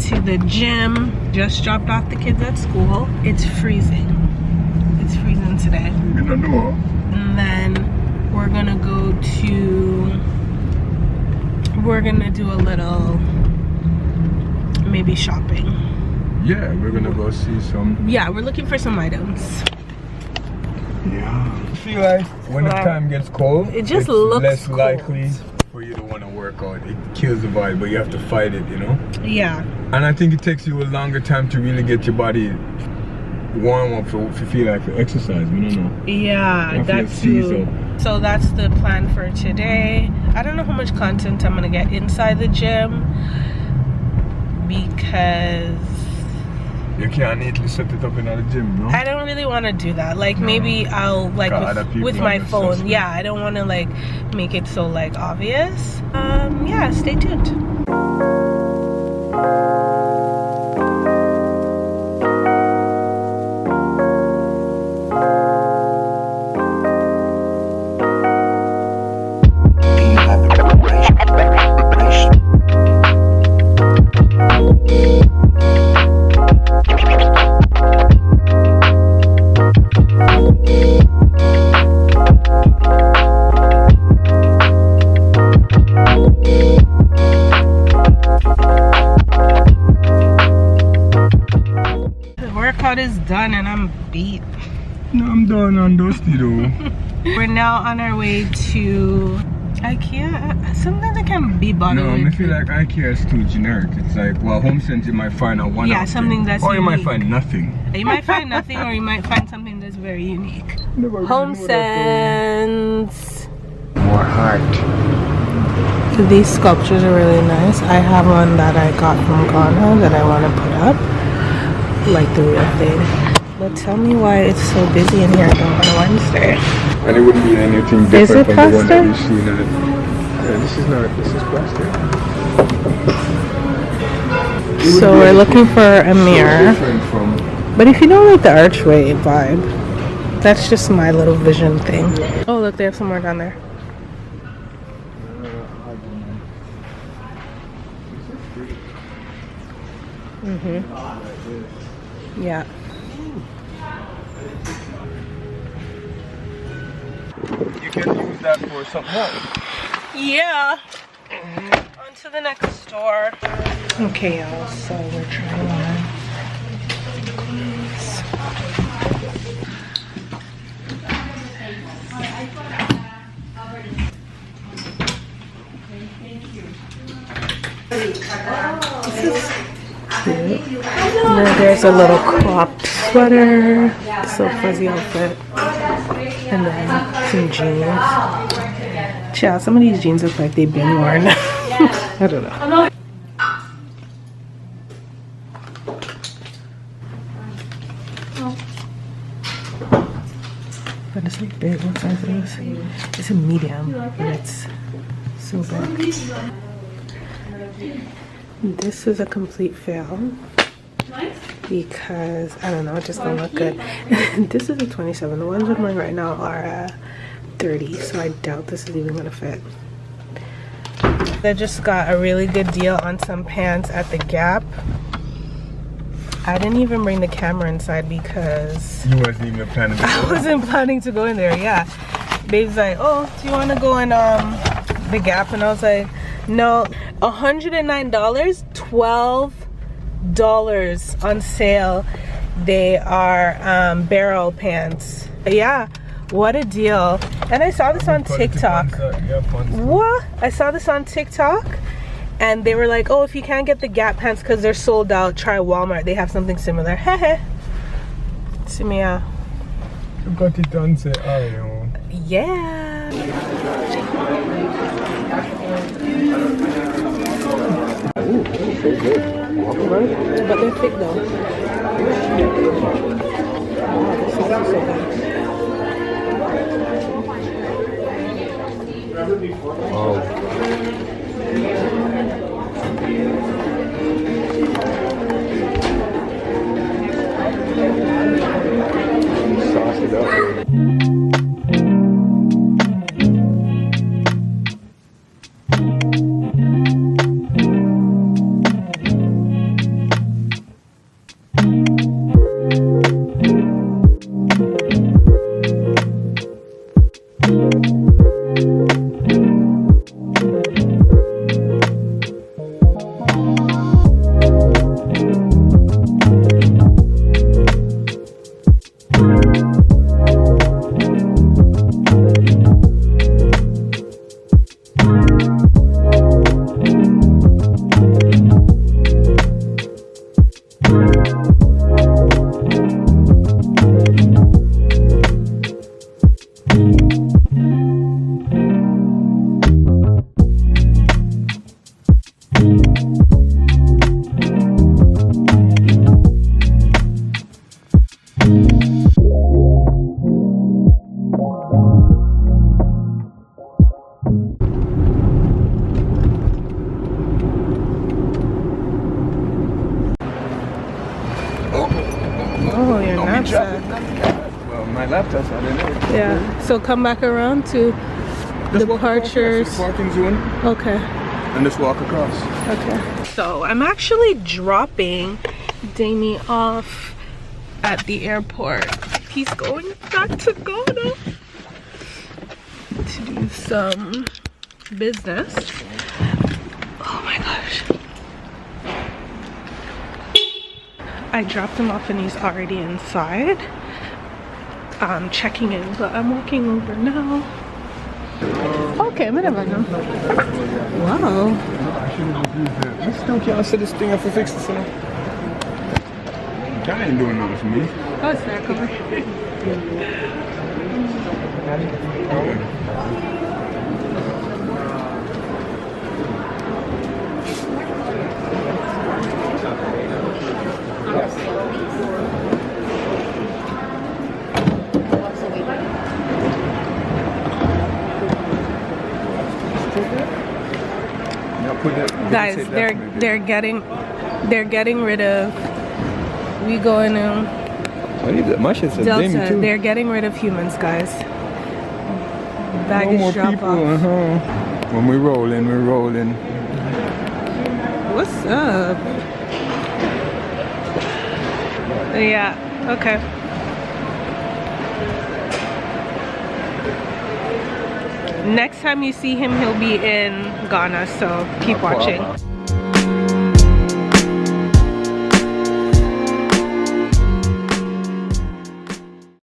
to the gym. Just dropped off the kids at school. It's freezing. It's freezing today. And then we're gonna go to, we're gonna do a little, maybe shopping. Yeah, we're gonna go see some. Yeah, we're looking for some items. Yeah. I feel like when the time gets cold, it just it's looks less cold. likely for you to want to work out. It kills the vibe, but you have to fight it, you know? Yeah. And I think it takes you a longer time to really get your body warm up for if you feel like for exercise. We don't know. Yeah, that's true. So that's the plan for today. I don't know how much content I'm gonna get inside the gym because you can't neatly set it up in the gym, no? I don't really want to do that. Like maybe I'll like with my phone. Yeah, I don't want to like make it so like obvious. Yeah, stay tuned. Is done and I'm beat. No, I'm done and dusty though. We're now on our way to IKEA. Sometimes I can be bothered. No, I feel like IKEA is too generic. It's like, well, Home Sense you might find out one something that's or unique. You might find nothing. You might find nothing or you might find something that's very unique. Home Sense. More heart. These sculptures are really nice. I have one that I got from Ghana that I want to put up. Like the real thing. But tell me why it's so busy in here on a Wednesday. And it wouldn't be anything different from the one that you've seen. Yeah, this is plastic. So we're looking for a mirror. But if you don't like the archway vibe, that's just my little vision thing. Oh look, they have some more down there. Yeah. You can use that for something else. Yeah. On to the next store. Okay, y'all. So we're trying on clothes. This is cute. And then there's a little cropped sweater, so fuzzy outfit, and then some jeans. Child, some of these jeans look like they've been worn. I don't know. But it's like big. What size is this? It's a medium, but it's so big. This is a complete fail because I don't know, it just don't look good. This is a 27. The ones I'm wearing right now are 30, so I doubt this is even gonna fit. I just got a really good deal on some pants at the Gap. I didn't even bring the camera inside because you wasn't even planning to go. I wasn't planning to go in there. Yeah, babe's like, oh, do you want to go in the Gap? And I was like, no. $109, $12 on sale. They are barrel pants. Yeah, what a deal. And I saw this on TikTok. What? I saw this on TikTok and they were like, oh, if you can't get the Gap pants because they're sold out, try Walmart. They have something similar. Hehe. See me out. You got it on say, oh, no. Yeah. Ooh, so good. But they're thick though. Wow, this is so good. Oh. Sauce it up. that's sad. Well, my laptop's not in there. Yeah. So come back around to departures. Parking zone. Okay. And just walk across. Okay. So I'm actually dropping Damie off at the airport. He's going back to Ghana to do some business. Oh my gosh. I dropped him off and he's already inside. Checking in, but I'm walking over now. Okay, whatever. Wow. I still can't set this thing up for fix this now. That ain't doing nothing for me. Oh, it's there, cover. Guys, they're getting rid of. We going to Delta. They're getting rid of humans, guys. Baggage drop off. When we roll in, we're rolling. What's up? Yeah. Okay. Next time you see him, he'll be in Ghana, so keep watching.